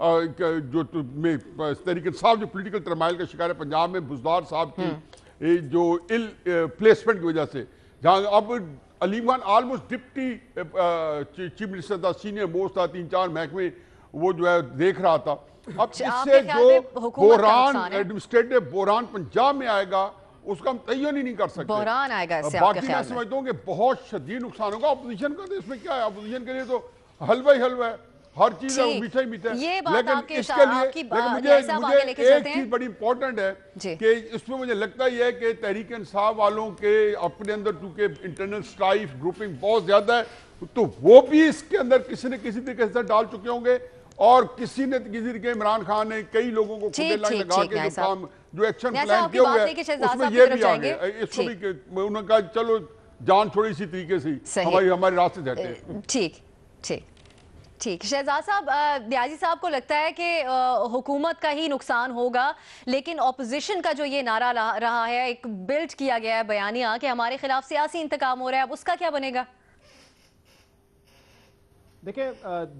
جو تحریک انصاف جو پولیٹیکل ترمائل کا شکار ہے پنجاب میں بزدار صاحب کی جو پلیسمنٹ کی وجہ سے، جہاں اب Aleem Khan almost deputy chief minister تھا، سینئر موسٹ تھا، 3-4 محکمے وہ جو ہے دیکھ رہا تھا. اب اس سے جو بحران ایڈمنسٹریٹو بحران پنجاب میں آئے گا اس کا ہم تعین ہی نہیں کر سکتے. بحران آئے گا اس سے آپ باقی کے میں خیال میں؟ سمجھتا ہوں کہ بہت شدید نقصان ہوگا. اپوزیشن کا تو اس میں کیا ہے، اپوزیشن کے لیے تو حلوہ ہی حلوہ ہے، ہر چیز ہے وہ میٹھا ہی میٹھا ہے. لیکن اس کے لیے مجھے ایک چیز بڑی امپورٹنٹ ہے کہ اس میں مجھے لگتا ہی ہے کہ تحریک انصاف والوں کے اپنے اندر چونکہ انٹرنل اسٹرائف گروپنگ بہت زیادہ ہے تو وہ بھی اس کے اندر کسی نہ کسی طریقے سے ڈال چکے ہوں گے، اور کسی نے کسی طریقے عمران خان نے کئی لوگوں کو خود لائن لگا کے جو کام جو ایکشن پلان کیا ہوا ہے اس میں یہ بھی آ گیا. اس کو بھی انہوں نے کہا چلو جان چھوڑی اسی طریقے سے ہمارے راستے سے ہٹے. ٹھیک. شہزاد صاحب، نیازی صاحب کو لگتا ہے کہ حکومت کا ہی نقصان ہوگا، لیکن اپوزیشن کا جو یہ نعرہ رہا ہے، ایک بلڈ کیا گیا ہے بیانیہ کہ ہمارے خلاف سیاسی انتقام ہو رہا ہے، اب اس کا کیا بنے گا؟ دیکھیں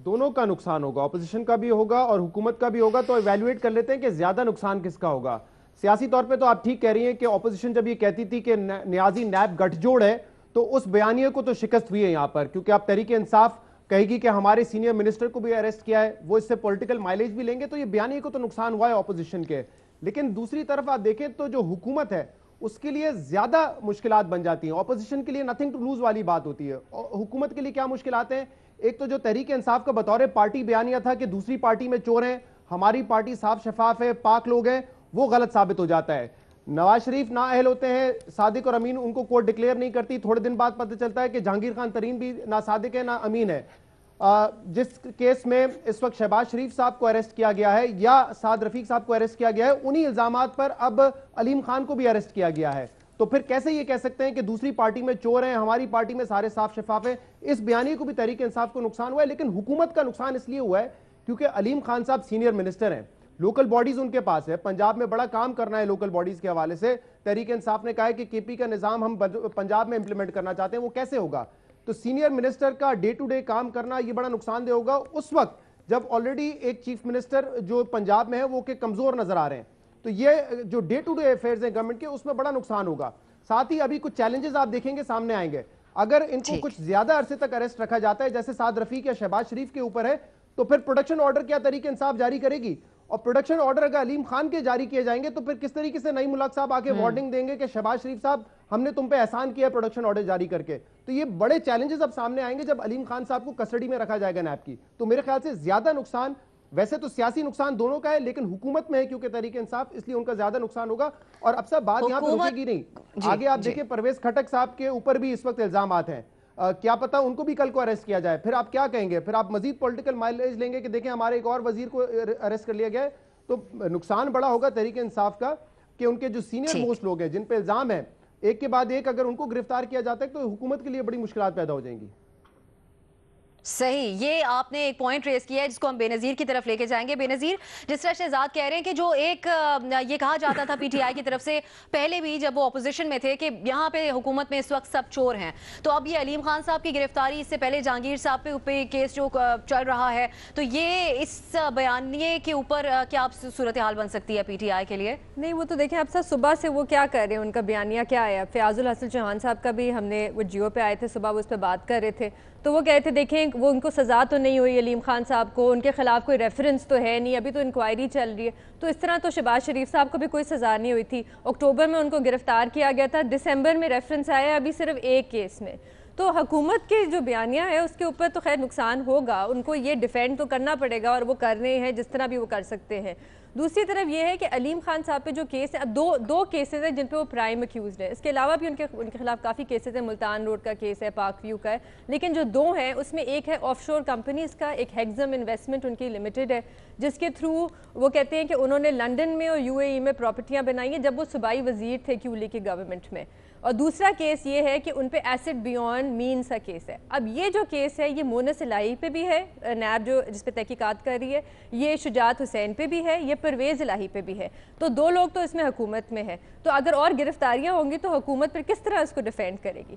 دونوں کا نقصان ہوگا، اپوزیشن کا بھی ہوگا اور حکومت کا بھی ہوگا. تو ایویلویٹ کر لیتے ہیں کہ زیادہ نقصان کس کا ہوگا. سیاسی طور پہ تو آپ ٹھیک کہہ رہی ہیں کہ اپوزیشن جب یہ کہتی تھی کہ نیازی نیب گٹھ جوڑ ہے تو اس بیانیے کو تو شکست ہوئی ہے یہاں پر، کیونکہ آپ تحریک انصاف کہے گی کہ ہمارے سینئر منسٹر کو بھی اریسٹ کیا ہے، وہ اس سے پولیٹیکل مائلیج بھی لیں گے، تو یہ بیانیے کو تو نقصان ہوا ہے اپوزیشن کے. لیکن دوسری طرف آپ دیکھیں تو جو حکومت ہے اس کے لیے زیادہ مشکلات بن جاتی ہیں. اپوزیشن کے لیے نتھنگ ٹو لوز والی بات ہوتی ہے. حکومت کے لیے کیا مشکلات ہیں؟ ایک تو جو تحریک انصاف کا بطور پارٹی بیانیہ تھا کہ دوسری پارٹی میں چور ہیں، ہماری پارٹی صاف شفاف ہے، پاک لوگ ہیں، وہ غلط ثابت ہو جاتا ہے. نواز شریف نااہل ہوتے ہیں، صادق اور امین ان کو کورٹ ڈکلیئر نہیں کرتی، تھوڑے دن بعد پتہ چلتا ہے کہ جہانگیر خان ترین بھی نہ صادق ہے نہ امین ہے. جس کیس میں اس وقت شہباز شریف صاحب کو اریسٹ کیا گیا ہے یا سعد رفیق صاحب کو اریسٹ کیا گیا ہے، انہی الزامات پر اب علیم خان کو بھی اریسٹ کیا گیا ہے. تو پھر کیسے یہ کہہ سکتے ہیں کہ دوسری پارٹی میں چور ہیں، ہماری پارٹی میں سارے صاف شفاف ہیں؟ اس بیانیے کو بھی تحریک انصاف کو نقصان ہوا ہے. لیکن حکومت کا نقصان اس لیے ہوا ہے کیونکہ علیم خان صاحب سینئر منسٹر ہیں، لوکل باڈیز ان کے پاس ہے، پنجاب میں بڑا کام کرنا ہے لوکل باڈیز کے حوالے سے. تحریک انصاف نے کہا ہے کہ کے پی کا نظام ہم پنجاب میں امپلیمنٹ کرنا چاہتے ہیں، وہ کیسے ہوگا؟ تو سینئر منسٹر کا ڈے ٹو ڈے کام کرنا یہ بڑا نقصان دہ ہوگا اس وقت جب آلریڈی ایک چیف منسٹر جو پنجاب میں ہے وہ کہ کمزور نظر آ رہے ہیں. تو یہ جو ڈے ٹو ڈے افیئرز ہیں گورنمنٹ کے، اس میں بڑا نقصان ہوگا. ساتھ ہی ابھی کچھ چیلنجز آپ دیکھیں گے سامنے آئیں گے. اگر ان کو کچھ زیادہ عرصے تک اریسٹ رکھا جاتا ہے جیسے سعد رفیق یا شہباز شریف کے اوپر ہے، تو پھر پروڈکشن آرڈر کیا تحریک انصاف جاری کرے گی؟ اور پروڈکشن آرڈر اگر علیم خان کے جاری کیے جائیں گے تو پھر کس طریقے سے نعیم ملک صاحب آکے وارننگ دیں گے کہ شہباز شریف صاحب ہم نے تم پہ احسان کیا ہے پروڈکشن آرڈر جاری کر کے؟ تو یہ بڑے چیلنجز اب سامنے آئیں گے جب علیم خان صاحب کو کسٹڈی میں رکھا جائے گا نیب کی. تو میرے خیال سے زیادہ نقصان، ویسے تو سیاسی نقصان دونوں کا ہے لیکن حکومت میں ہے کیونکہ تحریک انصاف، اس لیے ان کا زیادہ نقصان ہوگا. اور اب صاحب بات یہاں پہ رکے گی نہیں، آگے آپ دیکھیں پرویز خٹک صاحب کے اوپر بھی اس وقت الزامات ہیں، کیا پتہ ان کو بھی کل کو اریسٹ کیا جائے. پھر آپ کیا کہیں گے؟ پھر آپ مزید پولیٹیکل مائلیج لیں گے کہ دیکھیں ہمارے ایک اور وزیر کو اریسٹ کر لیا گیا ہے. تو نقصان بڑا ہوگا تحریک انصاف کا کہ ان کے جو سینئر موسٹ لوگ ہیں جن پہ الزام ہے ایک کے بعد ایک اگر ان کو گرفتار کیا جاتا ہے تو حکومت کے لیے بڑی مشکلات پیدا ہو جائیں گی. صحیح، یہ آپ نے ایک پوائنٹ ریز کیا ہے جس کو ہم بے نظیر کی طرف لے کے جائیں گے. بے نظیر، جس طرح شہزاد کہہ رہے ہیں کہ جو ایک یہ کہا جاتا تھا پی ٹی آئی کی طرف سے پہلے بھی جب وہ اپوزیشن میں تھے کہ یہاں پہ حکومت میں اس وقت سب چور ہیں، تو اب یہ علیم خان صاحب کی گرفتاری، اس سے پہلے جہانگیر صاحب پہ کیس جو چل رہا ہے، تو یہ اس بیانیے کے اوپر کیا آپ صورتحال بن سکتی ہے پی ٹی آئی کے لیے؟ نہیں، وہ تو دیکھیں اب صبح سے وہ کیا کر رہے ہیں، ان کا بیانیہ کیا ہے. فیاض الحسن چوہان صاحب کا بھی ہم نے وہ جیو پہ آئے تھے صبح، وہ اس پہ بات کر رہے تھے تو وہ کہتے دیکھیں وہ ان کو سزا تو نہیں ہوئی علیم خان صاحب کو، ان کے خلاف کوئی ریفرنس تو ہے نہیں، ابھی تو انکوائری چل رہی ہے. تو اس طرح تو شہباز شریف صاحب کو بھی کوئی سزا نہیں ہوئی تھی. اکتوبر میں ان کو گرفتار کیا گیا تھا، دسمبر میں ریفرنس آیا ابھی صرف ایک کیس میں. تو حکومت کے جو بیانیہ ہے اس کے اوپر تو خیر نقصان ہوگا، ان کو یہ ڈیفینڈ تو کرنا پڑے گا اور وہ کر رہے ہیں جس طرح بھی وہ کر سکتے ہیں. دوسری طرف یہ ہے کہ علیم خان صاحب پہ جو کیس ہے، دو کیسز ہیں جن پہ وہ پرائم ایکیوزڈ ہے. اس کے علاوہ بھی ان کے خلاف کافی کیسز ہیں، ملتان روڈ کا کیس ہے، پاک ویو کا ہے، لیکن جو دو ہیں اس میں ایک ہے آف شور کمپنیز کا، ایک ہیگزم انویسٹمنٹ ان کی لمیٹڈ ہے جس کے تھرو وہ کہتے ہیں کہ انہوں نے لنڈن میں اور یو اے ای میں پراپرٹیاں بنائی ہیں جب وہ صوبائی وزیر تھے کیولی کی گورنمنٹ میں. اور دوسرا کیس یہ ہے کہ ان پہ ایسٹ بیونڈ مینز کا کیس ہے. اب یہ جو کیس ہے یہ مونس الہی پہ بھی ہے، نیب جو جس پہ تحقیقات کر رہی ہے، یہ شجاعت حسین پہ بھی ہے، یہ پرویز الہی پہ بھی ہے. تو دو لوگ تو اس میں حکومت میں ہے. تو اگر اور گرفتاریاں ہوں گی تو حکومت پھر کس طرح اس کو ڈیفینڈ کرے گی؟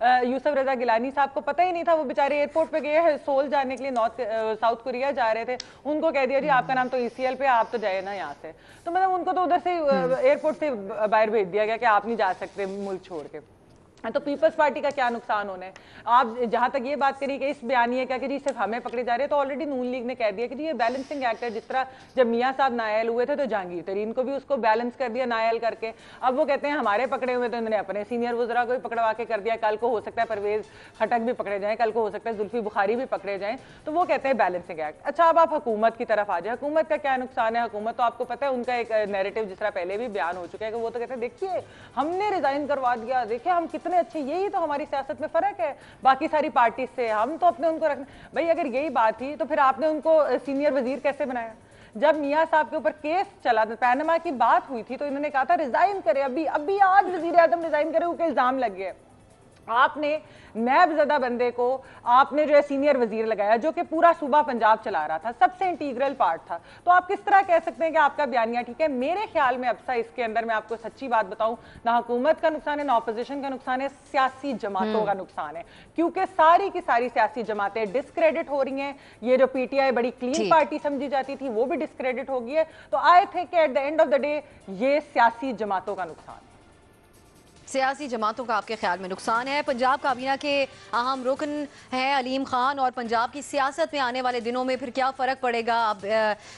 یوسف رضا گیلانی صاحب کو پتہ ہی نہیں تھا, وہ بیچارے ایئرپورٹ پہ گئے ہیں سول جانے کے لیے, ساؤتھ کوریا جا رہے تھے, ان کو کہہ دیا جی آپ کا نام تو ECL پہ, آپ تو جائے نا یہاں سے. تو مطلب ان کو تو ادھر سے ایئرپورٹ سے باہر بھیج دیا گیا کہ آپ نہیں جا سکتے ملک چھوڑ کے. تو پیپلز پارٹی کا کیا نقصان ہونا ہے؟ آپ جہاں تک یہ بات کری کہ اس بیانیے کا کہ جی صرف ہمیں پکڑے جا رہے ہیں, تو آلریڈی نون لیگ نے کہہ دیا کہ جی یہ بیلنسنگ ایکٹ ہے. جس طرح جب میاں صاحب نائل ہوئے تھے تو جہانگیر ترین کو بھی اس کو بیلنس کر دیا نائل کر کے. اب وہ کہتے ہیں ہمارے پکڑے ہوئے تو انہوں نے اپنے سینئر وزراء کو بھی پکڑوا کے کر دیا. کل کو ہو سکتا ہے پرویز خٹک بھی پکڑے جائیں, کل کو ہو سکتا ہے زلفی بخاری بھی پکڑے جائیں. تو وہ کہتے ہیں بیلنسنگ ایکٹ. اچھا اب آپ حکومت کی طرف آ جائیں, حکومت کا کیا نقصان ہے؟ حکومت تو آپ کو پتہ ہے ان کا ایک نیریٹو جس طرح پہلے بھی بیان ہو چکا ہے کہ وہ تو کہتے ہیں دیکھیے ہم نے ریزائن کروا دیا, دیکھیے ہم کتنے اچھے, یہی تو ہماری سیاست میں فرق ہے باقی ساری پارٹیز سے, ہم تو اپنے ان کو رکھنا. بھائی اگر یہی بات تھی تو پھر آپ نے ان کو سینئر وزیر کیسے بنایا؟ جب میاں صاحب کے اوپر کیس چلا, پینما کی بات ہوئی تھی, تو انہوں نے کہا تھا ریزائن کرے, ابھی آج وزیر اعظم ریزائن کرے کیونکہ الزام لگ گئے. آپ نے نیب زدہ بندے کو آپ نے جو ہے سینئر وزیر لگایا جو کہ پورا صوبہ پنجاب چلا رہا تھا, سب سے انٹیگرل پارٹ تھا. تو آپ کس طرح کہہ سکتے ہیں کہ آپ کا بیانیہ ٹھیک ہے؟ میرے خیال میں ابسا اس کے اندر میں آپ کو سچی بات بتاؤں, نہ حکومت کا نقصان ہے نہ اپوزیشن کا نقصان ہے, سیاسی جماعتوں کا نقصان ہے. کیونکہ ساری کی ساری سیاسی جماعتیں ڈسکریڈٹ ہو رہی ہیں. یہ جو PTI بڑی کلین پارٹی سمجھی جاتی تھی وہ بھی ڈسکریڈٹ ہو گئی ہے. تو آئی تھنک کہ at the end of the day یہ سیاسی جماعتوں کا نقصان ہے. سیاسی جماعتوں کا آپ کے خیال میں نقصان ہے. پنجاب کابینہ کے اہم رکن ہیں علیم خان, اور پنجاب کی سیاست میں آنے والے دنوں میں پھر کیا فرق پڑے گا اب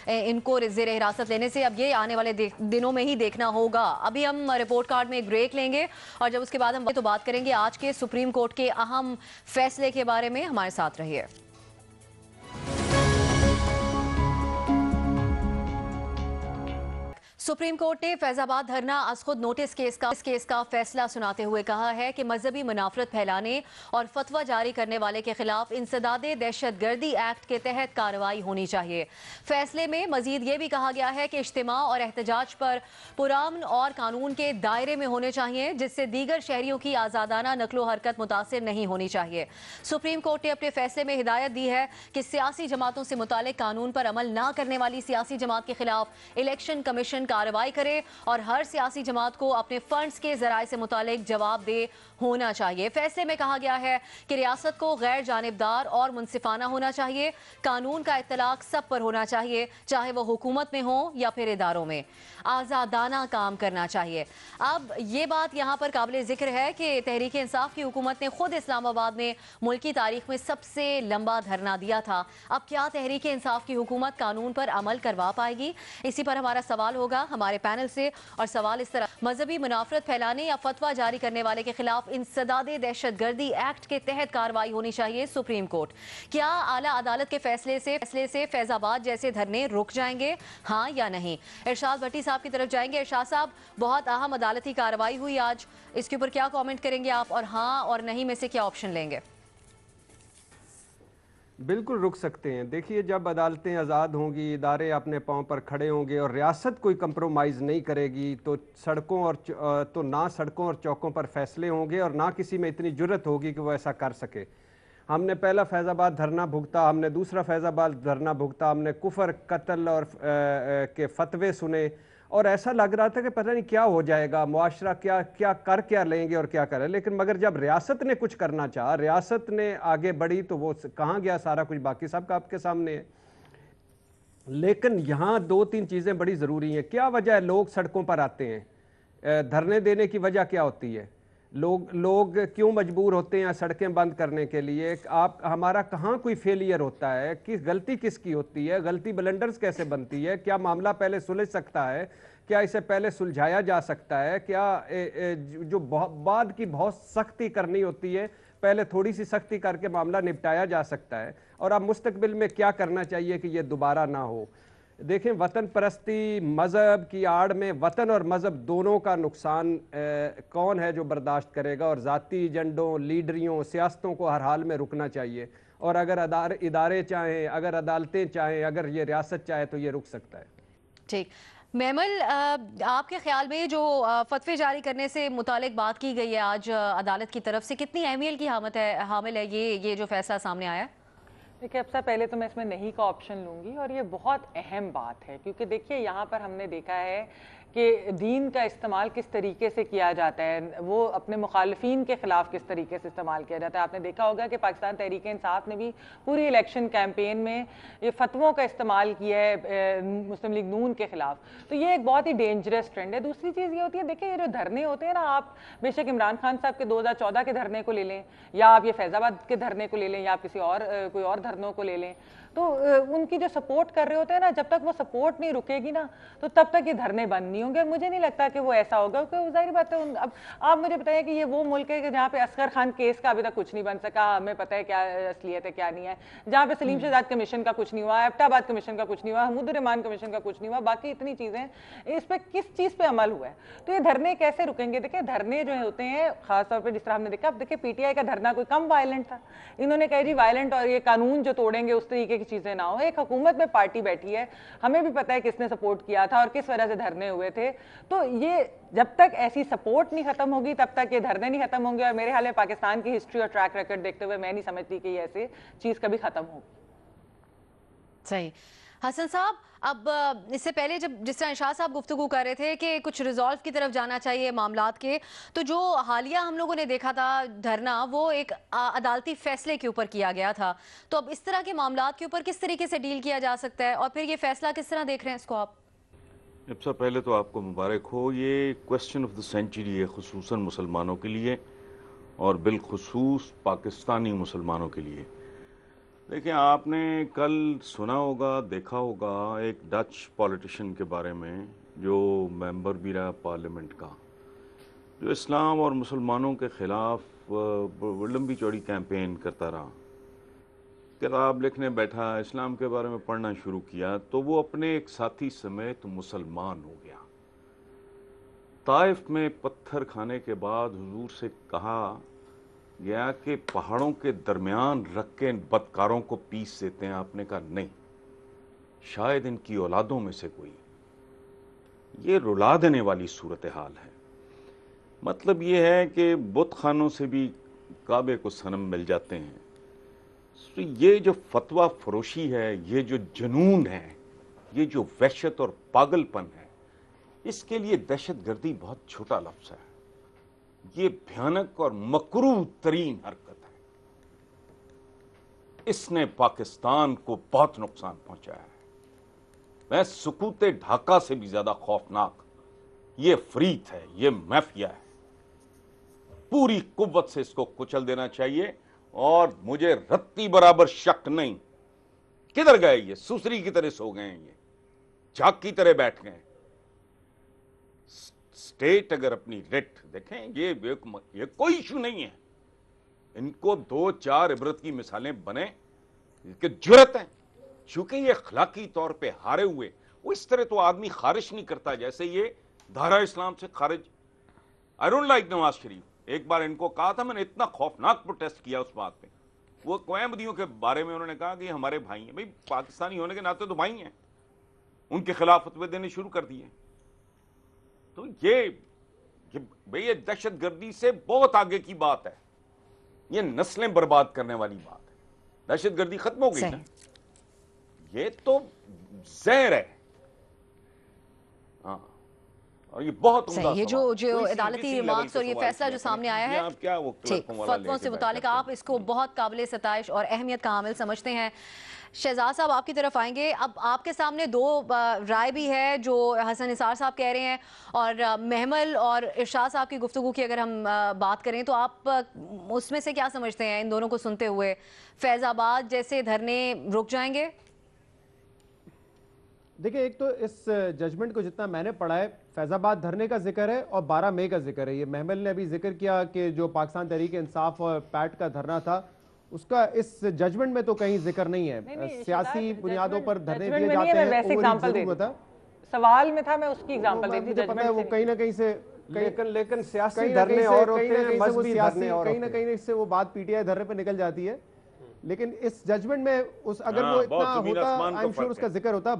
ان کو زیر حراست لینے سے؟ اب یہ آنے والے دنوں میں ہی دیکھنا ہوگا. ابھی ہم رپورٹ کارڈ میں ایک بریک لیں گے, اور جب اس کے بعد ہم تو بات کریں گے آج کے سپریم کورٹ کے اہم فیصلے کے بارے میں. ہمارے ساتھ رہیے. سپریم کورٹ نے فیض آباد دھرنا از خود نوٹس کیس کا فیصلہ سناتے ہوئے کہا ہے کہ مذہبی منافرت پھیلانے اور فتویٰ جاری کرنے والے کے خلاف انسداد دہشت گردی ایکٹ کے تحت کارروائی ہونی چاہیے. فیصلے میں مزید یہ بھی کہا گیا ہے کہ اجتماع اور احتجاج پر پرامن اور قانون کے دائرے میں ہونے چاہیے, جس سے دیگر شہریوں کی آزادانہ نقل و حرکت متاثر نہیں ہونی چاہیے. سپریم کورٹ نے اپنے فیصلے میں ہدایت دی ہے کہ سیاسی جماعتوں سے متعلق قانون پر عمل نہ کرنے والی سیاسی جماعت کے خلاف الیکشن کمیشن کارروائی کرے, اور ہر سیاسی جماعت کو اپنے فنڈز کے ذرائع سے متعلق جواب دہ ہونا چاہیے. فیصلے میں کہا گیا ہے کہ ریاست کو غیر جانبدار اور منصفانہ ہونا چاہیے. قانون کا اطلاق سب پر ہونا چاہیے, چاہے وہ حکومت میں ہوں یا پھر اداروں میں. آزادانہ کام کرنا چاہیے. اب یہ بات یہاں پر قابل ذکر ہے کہ تحریک انصاف کی حکومت نے خود اسلام آباد میں ملکی تاریخ میں سب سے لمبا دھرنا دیا تھا. اب کیا تحریک انصاف کی حکومت قانون پر عمل کروا پائے گی؟ اسی پر ہمارا سوال ہوگا ہمارے پینل سے, اور سوال اس طرح: مذہبی منافرت پھیلانے یا فتویٰ جاری کرنے والے کے خلاف انسداد دہشت گردی ایکٹ کے تحت کارروائی ہونی چاہیے سپریم کورٹ. کیا اعلیٰ عدالت کے فیصلے سے فیض آباد جیسے دھرنے رک جائیں گے, ہاں یا نہیں؟ ارشاد بھٹی صاحب کی طرف جائیں گے. ارشاد صاحب, بہت اہم عدالتی کارروائی ہوئی آج, اس کے اوپر کیا کامنٹ کریں گے آپ, اور ہاں اور نہیں میں سے کیا آپشن لیں گے؟ بالکل رک سکتے ہیں. دیکھیے جب عدالتیں آزاد ہوں گی, ادارے اپنے پاؤں پر کھڑے ہوں گے اور ریاست کوئی کمپرومائز نہیں کرے گی, تو نہ سڑکوں اور چوکوں پر فیصلے ہوں گے اور نہ کسی میں اتنی جرت ہوگی کہ وہ ایسا کر سکے. ہم نے پہلا فیض آباد دھرنا بھگتا, ہم نے دوسرا فیض آباد دھرنا بھگتا, ہم نے کفر, قتل اور کے فتوے سنے, اور ایسا لگ رہا تھا کہ پتہ نہیں کیا ہو جائے گا, معاشرہ کیا لیں گے اور کیا کریں. لیکن مگر جب ریاست نے کچھ کرنا چاہا, ریاست نے آگے بڑھی, تو وہ کہاں گیا سارا کچھ باقی سب کا آپ کے سامنے ہے. لیکن یہاں دو تین چیزیں بڑی ضروری ہیں. کیا وجہ ہے لوگ سڑکوں پر آتے ہیں؟ دھرنے دینے کی وجہ کیا ہوتی ہے؟ لوگ کیوں مجبور ہوتے ہیں سڑکیں بند کرنے کے لیے؟ ہمارا کہاں کوئی فیلئر ہوتا ہے؟ غلطی کس کی ہوتی ہے؟ غلطی بلنڈرز کیسے بنتی ہے؟ کیا معاملہ پہلے سلجھ سکتا ہے؟ کیا اسے پہلے سلجھایا جا سکتا ہے؟ کیا جو بعد کی بہت سختی کرنی ہوتی ہے, پہلے تھوڑی سی سختی کر کے معاملہ نپٹایا جا سکتا ہے؟ اور اب مستقبل میں کیا کرنا چاہیے کہ یہ دوبارہ نہ ہو؟ دیکھیں, وطن پرستی مذہب کی آڑ میں وطن اور مذہب دونوں کا نقصان کون ہے جو برداشت کرے گا؟ اور ذاتی ایجنڈوں, لیڈریوں, سیاستوں کو ہر حال میں رکنا چاہیے. اور اگر ادارے چاہیں, اگر عدالتیں چاہیں, اگر یہ ریاست چاہے تو یہ رک سکتا ہے. ٹھیک. میمل, آپ کے خیال میں جو فتوے جاری کرنے سے متعلق بات کی گئی ہے آج عدالت کی طرف سے, کتنی اہمیت کی حامل ہے یہ جو فیصلہ سامنے آیا؟ دیکھیے اب سے پہلے تو میں اس میں نہیں کا آپشن لوں گی, اور یہ بہت اہم بات ہے کیونکہ دیکھیے یہاں پر ہم نے دیکھا ہے کہ کہ دین کا استعمال کس طریقے سے کیا جاتا ہے, وہ اپنے مخالفین کے خلاف کس طریقے سے استعمال کیا جاتا ہے. آپ نے دیکھا ہوگا کہ پاکستان تحریک انصاف نے بھی پوری الیکشن کیمپین میں یہ فتووں کا استعمال کیا ہے مسلم لیگ نون کے خلاف. تو یہ ایک بہت ہی ڈینجرس ٹرینڈ ہے. دوسری چیز یہ ہوتی ہے, دیکھیں یہ جو دھرنے ہوتے ہیں نا, آپ بے شک عمران خان صاحب کے 2014 کے دھرنے کو لے لیں, یا آپ یہ فیض آباد کے دھرنے کو لے لیں, یا آپ کسی اور کوئی اور دھرنوں کو لے لیں, تو ان کی جو سپورٹ کر رہے ہوتے ہیں نا, جب تک وہ سپورٹ نہیں رکے گی نا تو تب تک یہ دھرنے بند نہیں ہوں گے. مجھے نہیں لگتا کہ وہ ایسا ہوگا, کیونکہ ظاہر بات ہے. اب آپ مجھے بتائیں کہ یہ وہ ملک ہے کہ جہاں پہ اصغر خان کیس کا ابھی تک کچھ نہیں بن سکا, ہمیں پتہ ہے کیا اصلیت ہے کیا نہیں ہے, جہاں پہ سلیم شہزاد کمیشن کا کچھ نہیں ہوا, ایبٹ آباد کمیشن کا کچھ نہیں ہوا, حمود الرحمان کمیشن کا کچھ نہیں ہوا, باقی اتنی چیزیں, اس پہ کس چیز پہ عمل ہوا ہے. تو یہ دھرنے کیسے رکیں گے؟ دیکھیں دھرنے جو ہوتے ہیں خاص طور پہ جس طرح ہم نے دیکھا, اب دیکھیں پی ٹی آئی کا دھرنا کوئی کم وائلنٹ تھا, انہوں نے کہا جی وائلنٹ اور یہ قانون جو توڑیں گے اس طریقے کی چیزیں نہ ہو. ایک حکومت میں پارٹی بیٹھی ہے, ہمیں بھی پتہ ہے کس نے سپورٹ کیا تھا اور کس وجہ سے دھرنے ہوئے تھے. تو یہ جب تک ایسی سپورٹ نہیں ختم ہوگی تب تک یہ دھرنے نہیں ختم ہوں گے, اور میرے حال میں پاکستان کی ہسٹری اور ٹریک ریکارڈ دیکھتے ہوئے میں نہیں سمجھتی کہ یہ ایسی چیز کبھی ختم ہوگی. صحیح. حسن صاحب, اب اس سے پہلے جب جس طرح ارشاد صاحب گفتگو کر رہے تھے کہ کچھ ریزالو کی طرف جانا چاہیے معاملات کے, تو جو حالیہ ہم لوگوں نے دیکھا تھا دھرنا, وہ ایک عدالتی فیصلے کے اوپر کیا گیا تھا. تو اب اس طرح کے معاملات کے اوپر کس طریقے سے ڈیل کیا جا سکتا ہے, اور پھر یہ فیصلہ کس طرح دیکھ رہے ہیں اس کو آپ؟ سب سے پہلے تو آپ کو مبارک ہو, یہ کویسچن آف دا سینچری ہے خصوصاً مسلمانوں کے لیے اور بالخصوص پاکستانی مسلمانوں کے لیے. دیکھیں آپ نے کل سنا ہوگا, دیکھا ہوگا ایک ڈچ پولیٹیشین کے بارے میں جو ممبر بھی رہا پارلیمنٹ کا, جو اسلام اور مسلمانوں کے خلاف لمبی چوڑی کیمپین کرتا رہا, کتاب لکھنے بیٹھا, اسلام کے بارے میں پڑھنا شروع کیا, تو وہ اپنے ایک ساتھی سمیت مسلمان ہو گیا. طائف میں پتھر کھانے کے بعد حضور سے کہا گیا کہ پہاڑوں کے درمیان رکھ کے بدکاروں کو پیس دیتے ہیں. آپ نے کہا نہیں, شاید ان کی اولادوں میں سے کوئی. یہ رلا دینے والی صورتحال ہے. مطلب یہ ہے کہ بت خانوں سے بھی کعبے کو صنم مل جاتے ہیں. تو یہ جو فتویٰ فروشی ہے, یہ جو جنون ہے, یہ جو وحشت اور پاگل پن ہے, اس کے لیے دہشت گردی بہت چھوٹا لفظ ہے. یہ بھیانک اور مکروہ ترین حرکت ہے. اس نے پاکستان کو بہت نقصان پہنچایا ہے. میں سکوت ڈھاکہ سے بھی زیادہ خوفناک یہ فریت ہے, یہ مافیا ہے. پوری قوت سے اس کو کچل دینا چاہیے, اور مجھے رتی برابر شک نہیں کدھر گئے یہ, سوسری کی طرح سو گئے ہیں, یہ جھاگ کی طرح بیٹھ گئے. اسٹیٹ اگر اپنی ریٹ دیکھیں, یہ کوئی ایشو نہیں ہے. ان کو 2-4 عبرت کی مثالیں بنے کہ جرت ہیں, چونکہ یہ اخلاقی طور پہ ہارے ہوئے. وہ اس طرح تو آدمی خارج نہیں کرتا جیسے یہ دھارا اسلام سے خارج. I don't like Nawaz Sharif. ایک بار ان کو کہا تھا, میں نے اتنا خوفناک پروٹیسٹ کیا اس بات پہ. وہ کوئمبدیوں کے بارے میں انہوں نے کہا کہ یہ ہمارے بھائی ہیں. بھائی پاکستانی ہونے کے ناطے تو بھائی ہیں. ان کے خلاف فتوے دینے شروع کر دیے. تو یہ دہشت گردی سے بہت آگے کی بات ہے. یہ نسلیں برباد کرنے والی بات ہے. دہشت گردی ختم ہو گئی نا, یہ تو زہر ہے. ہاں, اور یہ بہت عمدہ یہ جو عدالتی ریمارکس اور یہ فیصلہ جو سامنے آیا ہے فتووں سے متعلق, آپ اس کو بہت قابل ستائش اور اہمیت کا حامل سمجھتے ہیں. شہزاد صاحب آپ کی طرف آئیں گے. اب آپ کے سامنے 2 رائے بھی ہے جو حسن نثار صاحب کہہ رہے ہیں, اور محمل اور ارشاد صاحب کی گفتگو کی اگر ہم بات کریں تو آپ اس میں سے کیا سمجھتے ہیں ان دونوں کو سنتے ہوئے؟ فیض آباد جیسے دھرنے رک جائیں گے؟ دیکھیں, ایک تو اس ججمنٹ کو جتنا میں نے پڑھا ہے, فیض آباد دھرنے کا ذکر ہے اور 12 مئی کا ذکر ہے. یہ محمل نے ابھی ذکر کیا کہ جو پاکستان تحریک انصاف اور پیٹ کا دھرنا تھا, اس کا اس ججمنٹ میں تو کہیں ذکر نہیں ہے. سیاسی بنیادوں پر دھرنے دیے جاتے ہیں, سوال میں تھا, میں اس کی ایگزامپل دی تھی. مجھے پتا ہے وہ کہیں نہ کہیں سے لیکن سیاسی دھرنے اور ہوتے ہیں, مذہبی دھرنے اور کہیں نہ کہیں سے وہ بات پی ٹی آئی دھرنے پہ نکل جاتی ہے. لیکن اس ججمنٹ میں اگر وہ اتنا ہوتا, آئی ایم شیور اس کا ذکر ہوتا.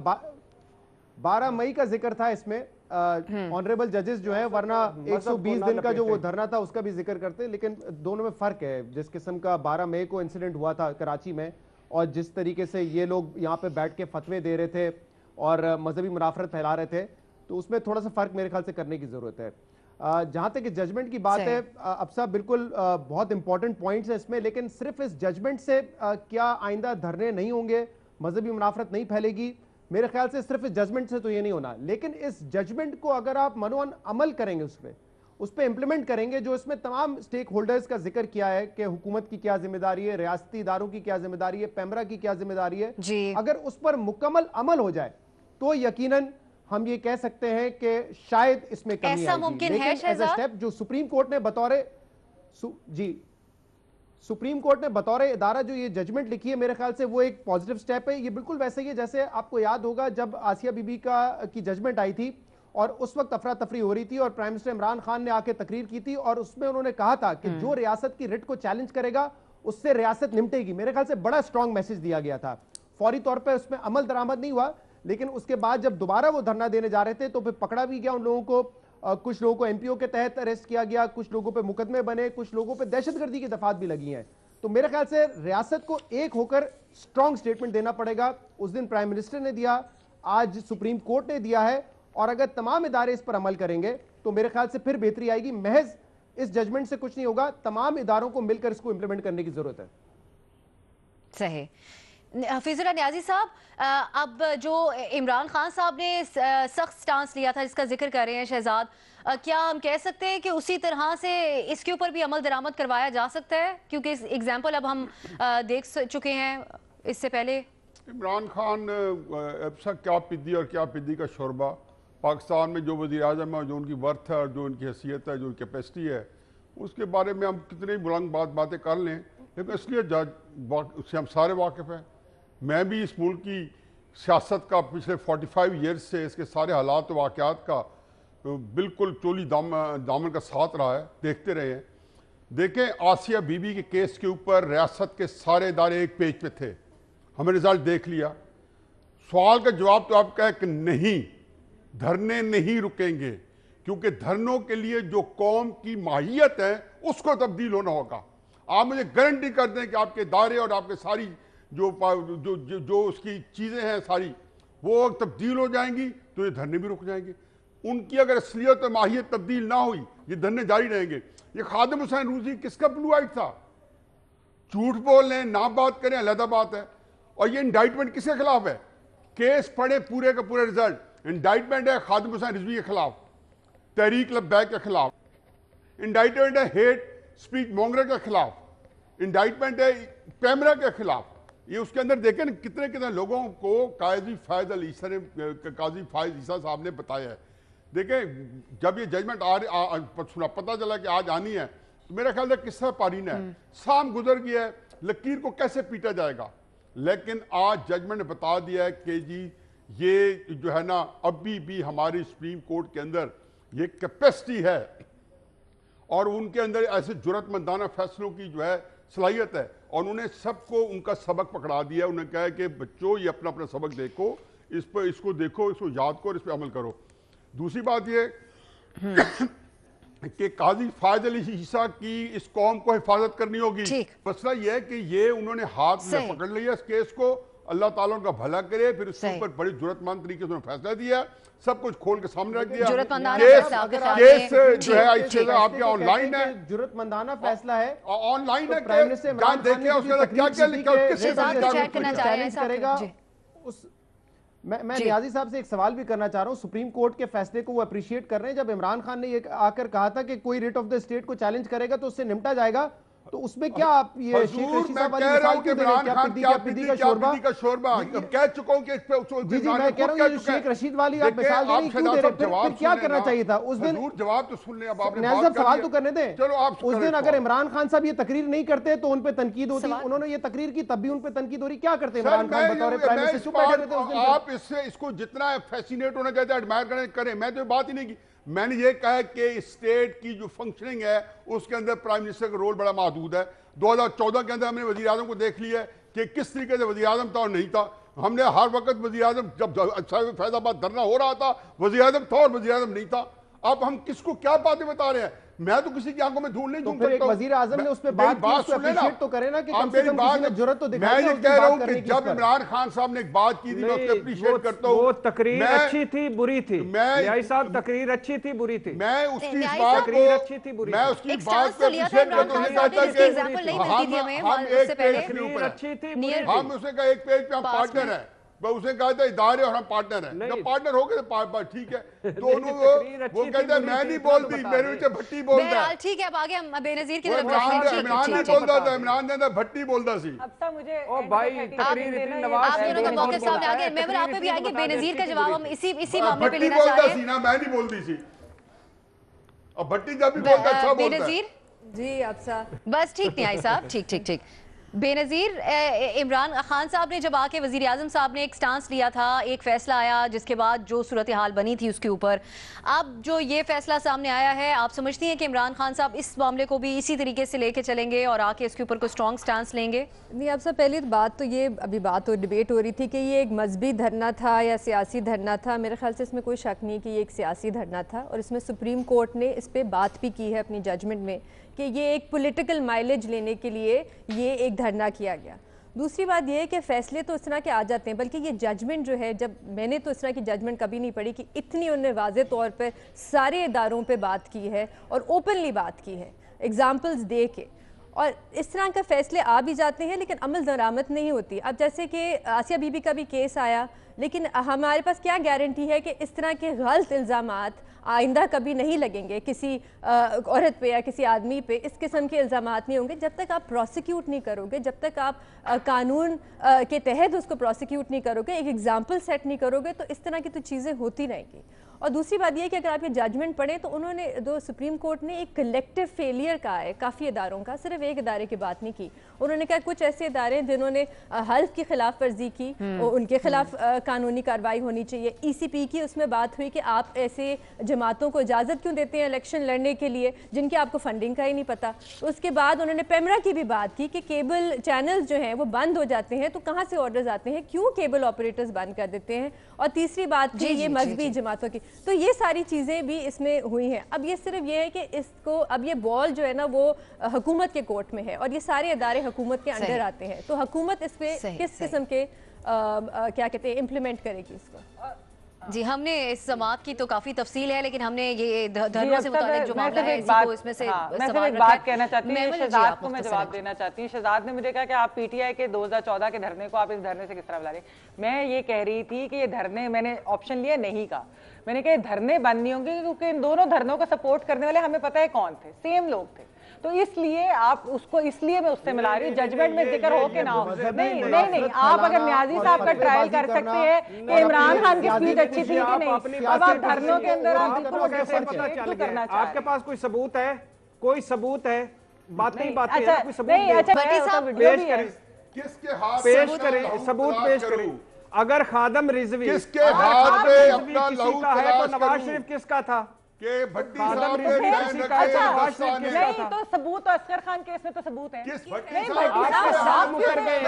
12 مئی کا ذکر تھا اس میں آنریبل ججز جو ہے, ورنہ 120 دن کا جو وہ دھرنا تھا اس کا بھی ذکر کرتے. لیکن دونوں میں فرق ہے. جس قسم کا 12 مئی کو انسیڈنٹ ہوا تھا کراچی میں, اور جس طریقے سے یہ لوگ یہاں پہ بیٹھ کے فتوے دے رہے تھے اور مذہبی منافرت پھیلا رہے تھے, تو اس میں تھوڑا سا فرق میرے خیال سے کرنے کی ضرورت ہے. جہاں تک کہ ججمنٹ کی بات ہے افسا بالکل بہت امپورٹنٹ پوائنٹس ہیں اس میں, لیکن صرف اس ججمنٹ سے کیا آئندہ دھرنے نہیں ہوں گے, مذہبی منافرت نہیں پھیلے گی؟ میرے خیال سے صرف اس ججمنٹ سے تو یہ نہیں ہونا, لیکن اس ججمنٹ کو اگر آپ منوان عمل کریں گے, اس پہ امپلیمنٹ کریں گے, جو اس میں تمام سٹیک ہولڈرز کا ذکر کیا ہے کہ حکومت کی کیا ذمہ داری ہے, ریاستی اداروں کی کیا ذمہ داری ہے, پیمرا کی کیا ذمہ داری ہے, اگر اس پر مکمل عمل ہو جائے تو یقیناً ہم یہ کہہ سکتے ہیں کہ شاید اس میں کمی آئے گی. لیکن ایز اے سٹیپ جو سپریم کورٹ نے بطور ادارہ جو یہ ججمنٹ لکھی ہے, میرے خیال سے وہ ایک پازیٹیو سٹیپ ہے. یہ بالکل ویسے ہی ہے جیسے آپ کو یاد ہوگا جب آسیہ بی بی کی ججمنٹ آئی تھی اور اس وقت افراتفری ہو رہی تھی, اور پرائم منسٹر عمران خان نے آ کے تقریر کی تھی, اور اس میں انہوں نے کہا تھا کہ جو ریاست کی رٹ کو چیلنج کرے گا اس سے ریاست نمٹے گی. میرے خیال سے بڑا اسٹرانگ میسج دیا گیا تھا. فوری طور پہ اس میں عمل درآمد نہیں ہوا, لیکن اس کے بعد جب دوبارہ وہ دھرنا دینے جا رہے تھے تو پھر پکڑا بھی گیا ان لوگوں کو. کچھ لوگوں کو ایم پی او کے تحت اریسٹ کیا گیا, کچھ لوگوں پہ مقدمے بنے, کچھ لوگوں پہ دہشت گردی کی دفعات بھی لگی ہیں. تو میرے خیال سے ریاست کو ایک ہو کر اسٹرانگ سٹیٹمنٹ دینا پڑے گا. اس دن پرائم منسٹر نے دیا, آج سپریم کورٹ نے دیا ہے, اور اگر تمام ادارے اس پر عمل کریں گے تو میرے خیال سے پھر بہتری آئے گی. محض اس ججمنٹ سے کچھ نہیں ہوگا, تمام اداروں کو مل کر اس کو امپلیمنٹ کرنے کی ضرورت ہے. صحیح. حفیظ اللہ نیازی صاحب, اب جو عمران خان صاحب نے سخت سٹانس لیا تھا جس کا ذکر کر رہے ہیں شہزاد, کیا ہم کہہ سکتے ہیں کہ اسی طرح سے اس کے اوپر بھی عمل درآمد کروایا جا سکتا ہے؟ کیونکہ اس ایگزامپل اب ہم دیکھ چکے ہیں اس سے پہلے. عمران خان کیا پدی اور کیا پدی کا شوربہ, پاکستان میں جو وزیر اعظم ہے, جو ان کی ورتھ ہے اور جو ان کی حیثیت ہے, جو ان کی کیپیسٹی ہے, اس کے بارے میں ہم کتنے بلند باتیں کر لیں, لیکن اس لیے اس سے ہم سارے واقف ہیں. میں بھی اس ملک کی سیاست کا پچھلے 45 ایئرز سے اس کے سارے حالات و واقعات کا بالکل چولی دامن کا ساتھ رہا ہے, دیکھتے رہے ہیں. دیکھیں آسیہ بی بی کے کیس کے اوپر ریاست کے سارے ادارے ایک پیج پہ تھے, ہمیں رزلٹ دیکھ لیا. سوال کا جواب تو آپ کہے کہ نہیں, دھرنے نہیں رکیں گے, کیونکہ دھرنوں کے لیے جو قوم کی ماہیت ہے اس کو تبدیل ہونا ہوگا. آپ مجھے گارنٹی کر دیں کہ آپ کے ادارے اور آپ کے ساری جو اس کی چیزیں ہیں ساری وہ تبدیل ہو جائیں گی تو یہ دھرنے بھی رک جائیں گے. ان کی اگر اصلیت اور ماہیت تبدیل نہ ہوئی یہ دھرنے جاری رہیں گے. یہ خادم حسین روزی کس کا بلو آئٹ تھا؟ جھوٹ بول لیں, نہ بات کریں, علیحدہ بات ہے. اور یہ انڈائٹمنٹ کس کے خلاف ہے؟ کیس پڑھے پورے کا پورا رزلٹ. انڈائٹمنٹ ہے خادم حسین رضوی کے خلاف, تحریک لبیک کے خلاف, انڈائٹمنٹ ہے ہیٹ سپیچ مونگرے کے خلاف, انڈائٹمنٹ ہے پیمرا کے خلاف. یہ اس کے اندر دیکھیں کتنے لوگوں کو قاضی فائز عیسیٰ صاحب نے بتایا ہے. دیکھیں جب یہ ججمنٹ پتہ چلا کہ آج آنی ہے تو میرا خیال ہے قصہ پارین ہے, سام گزر گیا ہے, لکیر کو کیسے پیٹا جائے گا. لیکن آج ججمنٹ نے بتا دیا ہے کہ جی یہ جو ہے نا ابھی بھی ہماری سپریم کورٹ کے اندر یہ کیپیسٹی ہے اور ان کے اندر ایسے جرات مندانہ فیصلوں کی جو ہے صلاحیت ہے, اور انہوں نے سب کو ان کا سبق پکڑا دیا. انہوں نے کہا کہ بچوں یہ اپنا اپنا سبق دیکھو, اس کو دیکھو, اس کو یاد کرو, اس پہ عمل کرو. دوسری بات یہ کہ قاضی فائز علی عیسیٰ کی اس قوم کو حفاظت کرنی ہوگی. مسئلہ یہ ہے کہ یہ انہوں نے ہاتھ میں پکڑ لیا اس کیس کو, اللہ تعالیٰ ان کا بھلا کرے. پھر اس کے اوپر بڑی جرات مند طریقے سے فیصلہ دیا, سب کچھ کھول کے سامنے رکھ دیا. کیس جو ہے آپ کے آن لائن ہے, جرات مندانہ فیصلہ ہے, آن لائن ہے, دیکھیں اس کے اندر کیا کیا لکھا ہے, کس سے چیلنج کرے گا. میں نیازی صاحب سے ایک سوال بھی کرنا چاہ رہا ہوں. سپریم کورٹ کے فیصلے کو وہ اپریشیٹ کر رہے ہیں. جب عمران خان نے یہ آ کر کہا تھا کہ کوئی ریٹ آف دا اسٹیٹ کو چیلنج کرے گا تو اس سے نمٹا جائے گا, تو اس میں کیا آپ یہ شیخ رشید صاحب والی مثال کیوں دے رہے ہیں؟ کیا پدی کا شوربہ کہہ چکا ہوں کہ اس پہ جی میں کہہ رہا ہوں شیخ رشید والی آپ مثال دے رہے ہیں, کیوں دے رہے ہیں؟ پھر کیا کرنا چاہیے تھا اس دن؟ جواب تو سن لیں, اب آپ نے نیازی صاحب سوال تو کرنے دیں. اس دن اگر عمران خان صاحب یہ تقریر نہیں کرتے تو ان پہ تنقید ہوتی, انہوں نے یہ تقریر کی تب بھی ان پہ تنقید ہو رہی. کیا کرتے عمران خان بطور پرائم منسٹر چپ بیٹھے رہتے اس دن؟ آپ اس کو جتنا فیسینیٹ ہونا چاہتے ہیں ایڈمائر کریں, میں تو بات ہی نہیں کی. میں نے یہ کہا کہ اسٹیٹ کی جو فنکشننگ ہے اس کے اندر پرائم منسٹر کا رول بڑا محدود ہے. 2014 کے اندر ہم نے وزیر اعظم کو دیکھ لیا کہ کس طریقے سے وزیر اعظم تھا اور نہیں تھا. ہم نے ہر وقت وزیر اعظم, جب فیض آباد دھرنا ہو رہا تھا وزیر اعظم تھا اور وزیر اعظم نہیں تھا. اب ہم کس کو کیا باتیں بتا رہے ہیں؟ میں تو کسی کی آنکھوں میں دھول نہیں جھونک پھر ایک سکتا ہوں. وزیر اعظم نے اس پہ بات کی، اس کو اپریشیٹ تو کرے نا کہ کم سے کم کسی نے جرات تو دکھائی. میں یہ کہہ رہا ہوں کہ جب عمران خان صاحب نے ایک بات کی تھی میں اسے اپریشیٹ کرتا ہوں. وہ تقریر اچھی تھی بری تھی، لیائی صاحب تقریر اچھی تھی بری تھی، میں اس کی بات کو میں اس کی بات کو اپریشیٹ کرتا ہوں. ہم ایک پیج کے اوپر ہیں، ہم اسے کہا ایک پیج پہ ہم پارٹنر ہیں. اسے کہا تھا ادارے اور ہم پارٹنر ہیں. جب پارٹنر ہو گئے ٹھیک ہے. دونوں وہ کہتے ہیں میں نہیں بولتی، میرے پیچھے بھٹی بولتا ہے. ٹھیک ہے اب آگے ہم بے نظیر کی طرف عمران نہیں بولتا تھا، عمران نے بھٹی بولتا سی. آپ دونوں کا موقف سامنے آ گیا. میمن آپ پہ بھی آئیں گے. بے نظیر کا جواب ہم اسی معاملے پہ لینا چاہ رہے ہیں. میں نہیں بولتی سی، اور بھٹی جب بھی بولتا اچھا بے بولتا ہے. نظیر جی افسا بس ٹھیک نہیں آئی صاحب، ٹھیک. بے نظیر، عمران خان صاحب نے جب آ کے وزیر اعظم صاحب نے ایک سٹانس لیا تھا، ایک فیصلہ آیا جس کے بعد جو صورتحال بنی تھی اس کے اوپر، اب جو یہ فیصلہ سامنے آیا ہے، آپ سمجھتی ہیں کہ عمران خان صاحب اس معاملے کو بھی اسی طریقے سے لے کے چلیں گے اور آ کے اس کے اوپر کوئی اسٹرانگ سٹانس لیں گے؟ نہیں، اب سے پہلی بات تو یہ ابھی ڈیبیٹ ہو رہی تھی کہ یہ ایک مذہبی دھرنا تھا یا سیاسی دھرنا تھا. میرے خیال سے اس میں کوئی شک نہیں کہ یہ ایک سیاسی دھرنا تھا، اور اس میں سپریم کورٹ نے اس پہ بات بھی کی ہے اپنی ججمنٹ میں کہ یہ ایک پولیٹیکل مائلیج لینے کے لیے یہ ایک دھرنا کیا گیا. دوسری بات یہ ہے کہ فیصلے تو اس طرح کے آ جاتے ہیں، بلکہ یہ ججمنٹ جو ہے، جب میں نے تو اس طرح کی ججمنٹ کبھی نہیں پڑھی کہ اتنی انہوں نے واضح طور پہ سارے اداروں پہ بات کی ہے اور اوپنلی بات کی ہے ایگزامپلز دے کے، اور اس طرح کا فیصلے آ بھی جاتے ہیں لیکن عمل درآمد نہیں ہوتی. اب جیسے کہ آسیہ بی بی کا بھی کیس آیا، لیکن ہمارے پاس کیا گارنٹی ہے کہ اس طرح کے غلط الزامات آئندہ کبھی نہیں لگیں گے کسی عورت پہ یا کسی آدمی پہ. اس قسم کے الزامات نہیں ہوں گے جب تک آپ پروسیکیوٹ نہیں کرو گے، جب تک آپ قانون کے تحت اس کو پروسیکیوٹ نہیں کرو گے، ایک ایگزامپل سیٹ نہیں کرو گے، تو اس طرح کی تو چیزیں ہوتی رہیں گی. اور دوسری بات یہ کہ اگر آپ یہ ججمنٹ پڑھیں تو انہوں نے سپریم کورٹ نے ایک کلیکٹیو فیلئر کہا ہے کافی اداروں کا، صرف ایک ادارے کی بات نہیں کی. انہوں نے کہا کچھ ایسے ادارے ہیں جنہوں نے حلف کی خلاف ورزی کی، ان کے خلاف قانونی کارروائی ہونی چاہیے. ای سی پی کی اس میں بات ہوئی کہ آپ ایسے جماعتوں کو اجازت کیوں دیتے ہیں الیکشن لڑنے کے لیے جن کی آپ کو فنڈنگ کا ہی نہیں پتا. اس کے بعد انہوں نے پیمرا کی بھی بات کی کہ کیبل چینلز جو ہیں وہ بند ہو جاتے ہیں تو کہاں سے آرڈرز آتے ہیں، کیوں کیبل آپریٹرز بند کر دیتے ہیں. اور تیسری بات یہ مذہبی جماعتوں کی. تو یہ ساری چیزیں بھی اس میں ہوئی ہیں. اب یہ صرف یہ ہے کہ اس کو اب یہ بال جو ہے نا وہ حکومت کے کورٹ میں ہے اور یہ سارے ادارے حکومت کے انڈر آتے ہیں، تو حکومت اس پہ کس قسم کے کیا کہتے ہیں امپلیمنٹ کرے گی اس کو. جی ہم نے اس سماعت کی تو کافی تفصیل ہے، لیکن ہم نے یہ دھرنوں سے متعلق جو معاملہ ہے اسی کو اس میں سے میں ایک بات کہنا چاہتی ہوں، شہزاد کو میں جواب دینا چاہتی ہوں. شہزاد نے مجھے کہا کہ آپ پی ٹی آئی کے 2014 کے دھرنے کو آپ اس دھرنے سے کس طرح بلا رہے ہیں. میں یہ کہہ رہی تھی کہ یہ دھرنے میں نے آپشن لیا نہیں کہا، میں نے کہا یہ دھرنے بند نہیں ہوں گے کیونکہ ان دونوں دھرنوں کو سپورٹ کرنے والے ہمیں پتہ ہے کون تھے، سیم لوگ تھے. تو اس لیے آپ اس کو اس لیے میں اس سے ملا رہی ہوں، ججمنٹ میں ذکر ہو کے نہ ہو. نہیں آپ اگر نیازی صاحب کا ٹرائل کر سکتے ہیں کہ عمران خان کی سپیچ اچھی تھی کہ نہیں، اب آپ دھرنوں کے اندر آپ بالکل کرنا چاہ رہے ہیں. آپ کے پاس کوئی ثبوت ہے؟ کوئی ثبوت ہے؟ باتیں کوئی ثبوت پیش کریں، کس کے ہاتھ پیش کریں، ثبوت پیش کریں. اگر خادم رضوی کس کے ہاتھ پہ اپنا لہو ہے تو نواز شریف کس کا تھا؟ کہ بھٹی صاحب نے بین رکھے نہیں تو ثبوت تو اصغر خان کیس میں تو ثبوت ہے. کس بھٹی صاحب مکر گئے،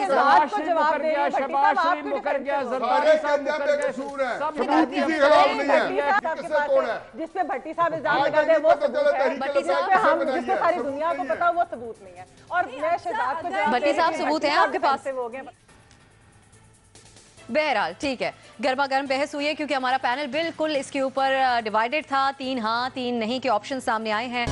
نواز شریف مکر گیا، شہباز شریف مکر گیا، زرداری صاحب مکر گئے، ثبوت کسی خلاف نہیں ہے. کس سے کون ہے جس پہ بھٹی صاحب الزام لگاتے ہیں وہ ثبوت ہے، جس پہ ساری دنیا کو پتا وہ ثبوت نہیں ہے. اور میں شہزاد کو بھٹی صاحب ثبوت ہیں آپ کے پاس سے وہ گئے. بہرحال ٹھیک ہے، گرما گرم بحث ہوئی ہے کیونکہ ہمارا پینل بالکل اس کے اوپر ڈیوائیڈڈ تھا، 3 ہاں 3 نہیں کے آپشن سامنے آئے ہیں.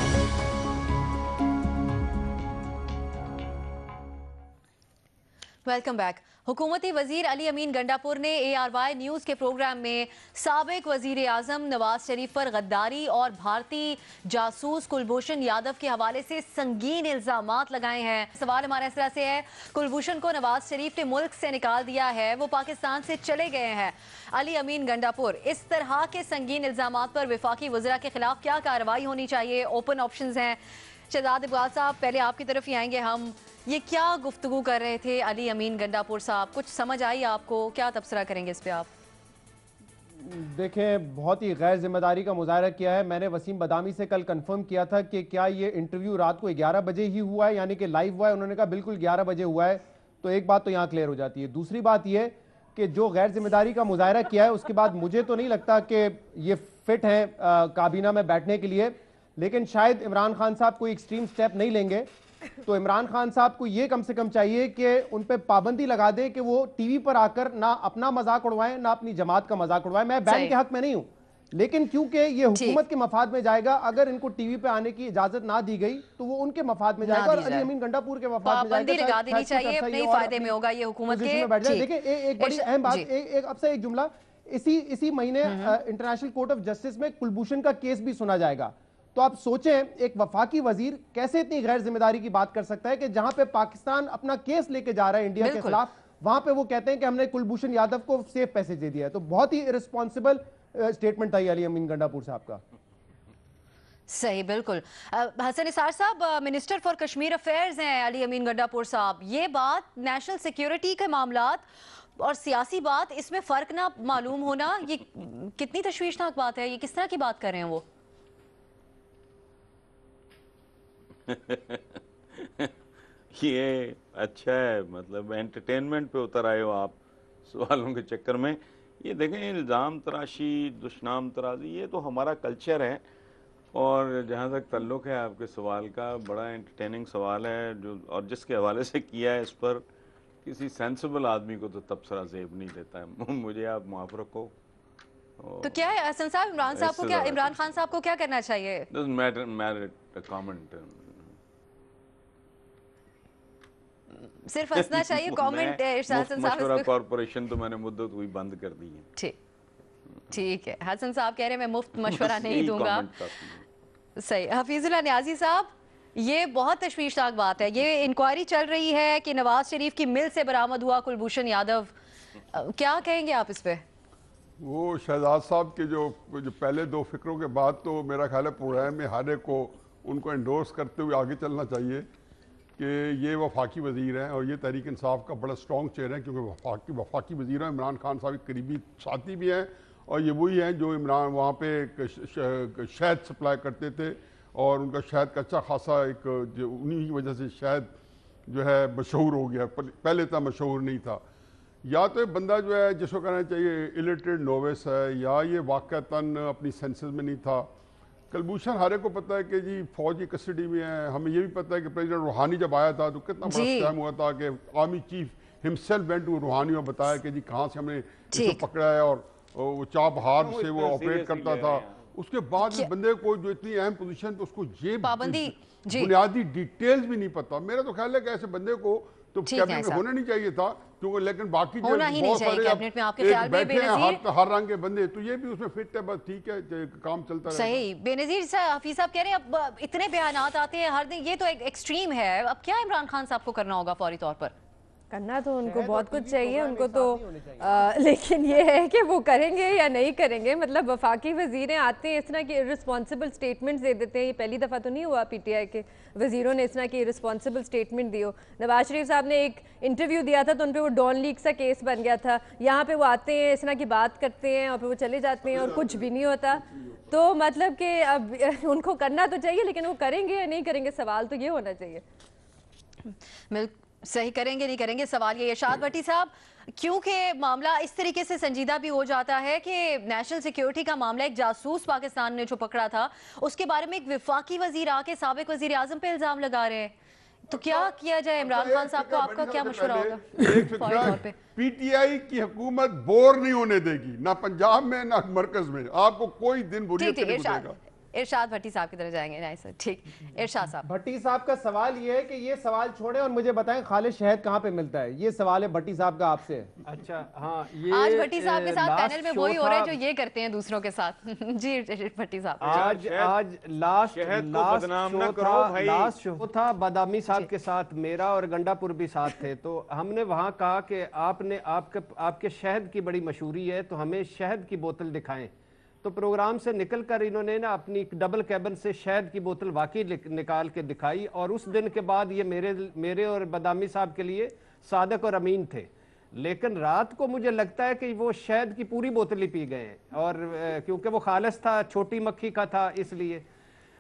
Welcome back. حکومتی وزیر علی امین گنڈاپور نے اے آر وائی نیوز کے پروگرام میں سابق وزیر اعظم نواز شریف پر غداری اور بھارتی جاسوس کلبھوشن یادو کے حوالے سے سنگین الزامات لگائے ہیں. سوال ہمارا اس طرح سے ہے، کلبھوشن کو نواز شریف نے ملک سے نکال دیا ہے، وہ پاکستان سے چلے گئے ہیں. علی امین گنڈاپور، اس طرح کے سنگین الزامات پر وفاقی وزراء کے خلاف کیا کارروائی ہونی چاہیے؟ اوپن آپشنز ہیں. شہزاد اقبال صاحب پہلے آپ کی طرف ہی آئیں گے ہم. یہ کیا گفتگو کر رہے تھے علی امین گنڈاپور صاحب؟ کچھ سمجھ آئی آپ کو؟ کیا تبصرہ کریں گے اس پہ آپ؟ دیکھیں بہت ہی غیر ذمہ داری کا مظاہرہ کیا ہے. میں نے وسیم بدامی سے کل کنفرم کیا تھا کہ کیا یہ انٹرویو رات کو 11 بجے ہی ہوا ہے، یعنی کہ لائیو ہوا ہے. انہوں نے کہا بالکل 11 بجے ہوا ہے. تو ایک بات تو یہاں کلیئر ہو جاتی ہے. دوسری بات یہ کہ جو غیر ذمہ داری کا مظاہرہ کیا ہے اس کے بعد مجھے تو نہیں لگتا کہ یہ فٹ ہیں کابینہ میں بیٹھنے کے لیے، لیکن شاید عمران خان صاحب کوئی ایکسٹریم سٹیپ نہیں لیں گے. تو عمران خان صاحب کو یہ کم سے کم چاہیے کہ ان پہ پابندی لگا دیں کہ وہ ٹی وی پر آ کر نہ اپنا مذاق اڑوائیں نہ اپنی جماعت کا مذاق اڑوائیں. میں بین کے حق میں نہیں ہوں، لیکن کیونکہ یہ حکومت کے مفاد میں جائے گا، اگر ان کو ٹی وی پہ آنے کی اجازت نہ دی گئی تو وہ ان کے مفاد میں جائے گا اور علی امین گنڈا پور کے مفاد میں جائے گا. پابندی لگا دینی چاہیے، اپنے فائدے میں ہوگا یہ حکومت کے. دیکھیں ایک بڑی اہم بات، اب سے ایک جملہ، اسی مہینے انٹرنیشنل کورٹ آف جسٹس میں کلبھوشن کا کیس بھی سنا جائے گا. تو آپ سوچیں ایک وفاقی وزیر کیسے اتنی غیر ذمہ داری کی بات کر سکتا ہے کہ جہاں پہ پاکستان اپنا کیس لے کے جا رہا ہے انڈیا کے خلاف، وہاں پہ وہ کہتے ہیں کہ ہم نے کلبھوشن یادو کو سیف پیسج دے دیا ہے. تو بہت ہی ارسپانسبل سٹیٹمنٹ تھا یہ علی امین گنڈا پور صاحب کا. صحیح، بالکل. حسن نثار صاحب منسٹر فار کشمیر افیئرز ہیں علی امین گنڈا پور صاحب. یہ بات نیشنل سیکیورٹی کے معاملات اور سیاسی بات، اس میں فرق نہ معلوم ہونا، یہ کتنی تشویشناک بات ہے. یہ کس طرح کی بات کر رہے ہیں وہ؟ یہ اچھا ہے، مطلب انٹرٹینمنٹ پہ اتر آئے ہو آپ سوالوں کے چکر میں. یہ دیکھیں الزام تراشی، دشنام ترازی، یہ تو ہمارا کلچر ہے. اور جہاں تک تعلق ہے آپ کے سوال کا، بڑا انٹرٹیننگ سوال ہے جو، اور جس کے حوالے سے کیا ہے اس پر کسی سینسیبل آدمی کو تو تبصرہ زیب نہیں دیتا ہے. مجھے آپ معاف رکھو. تو کیا ہے حسن صاحب، عمران صاحب کو کیا، عمران خان صاحب کو کیا کرنا چاہیے؟ صرف ہنسنا چاہیے؟ کامنٹ حسن صاحب کارپوریشن تو میں نے مدت ہوئی بند کر دی ہے. ٹھیک ہے، حسن صاحب کہہ رہے ہیں میں مفت مشورہ نہیں دوں گا. صحیح. حفیظ اللہ نیازی صاحب، یہ بہت تشویشناک بات ہے. یہ انکوائری چل رہی ہے کہ نواز شریف کی مل سے برآمد ہوا کلبھوشن یادو، کیا کہیں گے آپ اس پہ؟ وہ شہزاد صاحب کے جو پہلے دو فکروں کے بعد تو میرا خیال ہے پروگرام میں ہر ایک کو ان کو انڈورس کرتے ہوئے آگے چلنا چاہیے کہ یہ وفاقی وزیر ہیں اور یہ تحریک انصاف کا بڑا سٹرونگ چہرہ ہے، کیونکہ وفاقی وزیر ہیں. عمران خان صاحب قریبی ساتھی بھی ہیں اور یہ وہی ہیں جو عمران وہاں پہ شہد سپلائی کرتے تھے اور ان کا شہد کا اچھا خاصا ایک انہی وجہ سے شہد جو ہے مشہور ہو گیا، پہلے تھا مشہور نہیں تھا. یا تو یہ بندہ جو ہے جس کو کہنا چاہیے الٹریٹ نووس ہے، یا یہ واقعتاً اپنی سینسز میں نہیں تھا. کلبھوشن ہر ایک کو پتہ ہے کہ جی فوج کی کسٹڈی میں ہے. ہمیں یہ بھی پتہ ہے کہ پریزیڈنٹ روحانی جب آیا تھا تو کتنا بڑا اسکیم ہوا تھا کہ army chief himself went to Rouhani اور بتایا کہ جی کہاں سے ہم نے اس کو پکڑا ہے، اور وہ چابہار سے وہ آپریٹ کرتا تھا. اس کے بعد بندے کو جو اتنی اہم پوزیشن پہ اس کو یہ بنیادی ڈیٹیلز بھی نہیں پتا. میرا تو خیال ہے کہ ایسے بندے کو تو کیبنٹ میں ہونا نہیں چاہیے تھا، کیونکہ لیکن باقی جو بہت سارے بیٹھے ہیں ہر رنگ کے بندے، تو یہ بھی اس میں فٹ ہے. بس ٹھیک ہے، کام چلتا رہے. صحیح. بے نظیر حفیظ صاحب کہہ رہے ہیں اب اتنے بیانات آتے ہیں ہر دن، یہ تو ایک ایکسٹریم ہے. اب کیا عمران خان صاحب کو کرنا ہوگا فوری طور پر؟ کرنا تو ان کو بہت کچھ چاہیے ان کو تو، لیکن یہ ہے کہ وہ کریں گے یا نہیں کریں گے. مطلب وفاقی وزیریں آتے ہیں اس طرح کی رسپانسبل سٹیٹمنٹس دے دیتے ہیں. یہ پہلی دفعہ تو نہیں ہوا پی ٹی آئی کے وزیروں نے اس طرح کی رسپانسبل سٹیٹمنٹ دی ہو. نواز شریف صاحب نے ایک انٹرویو دیا تھا تو ان پہ وہ ڈان لیک سا کیس بن گیا تھا. یہاں پہ وہ آتے ہیں اس طرح کی بات کرتے ہیں اور پھر وہ چلے جاتے ہیں اور کچھ بھی نہیں ہوتا. تو مطلب کہ اب ان کو کرنا تو چاہیے، لیکن وہ کریں گے یا نہیں کریں گے، سوال تو یہ ہونا چاہیے. صحیح، کریں گے نہیں کریں گے، سوال یہ. ارشاد بھٹی صاحب، کیونکہ معاملہ اس طریقے سے سنجیدہ بھی ہو جاتا ہے کہ نیشنل سیکیورٹی کا معاملہ، ایک جاسوس پاکستان نے جو پکڑا تھا اس کے بارے میں ایک وفاقی وزیر آ کے سابق وزیر اعظم پہ الزام لگا رہے ہیں، تو کیا کیا جائے؟ عمران خان صاحب کا آپ کا کیا مشورہ ہوگا ایک فکرہ؟ پی ٹی آئی کی حکومت بور نہیں ہونے دے گی، نہ پنجاب میں نہ مرکز میں. آپ کو کوئی دن بوریت نہیں گزرے گا. ارشاد بھٹی صاحب کی طرف جائیں گے. نہیں سر، ٹھیک. ارشاد صاحب، بھٹی صاحب کا سوال یہ ہے کہ یہ سوال چھوڑیں اور مجھے بتائیں خالص شہد کہاں پہ ملتا ہے. یہ سوال ہے بھٹی صاحب کا آپ سے. اچھا ہاں، یہ آج بھٹی صاحب کے ساتھ پینل میں وہی ہو رہا ہے جو یہ کرتے ہیں دوسروں کے ساتھ. جی بھٹی صاحب، آج لاسٹ شو تھا بادامی صاحب کے ساتھ میرا، اور گنڈا پور بھی ساتھ تھے. تو ہم نے وہاں کہا کہ آپ کے شہد کی بڑی مشہوری ہے تو ہمیں شہد کی بوتل دکھائیں. تو پروگرام سے نکل کر انہوں نے نا اپنی ڈبل کیبن سے شہد کی بوتل واقعی نکال کے دکھائی، اور اس دن کے بعد یہ میرے اور بادامی صاحب کے لیے صادق اور امین تھے. لیکن رات کو مجھے لگتا ہے کہ وہ شہد کی پوری بوتل ہی پی گئے ہیں، اور کیونکہ وہ خالص تھا، چھوٹی مکھی کا تھا اس لیے.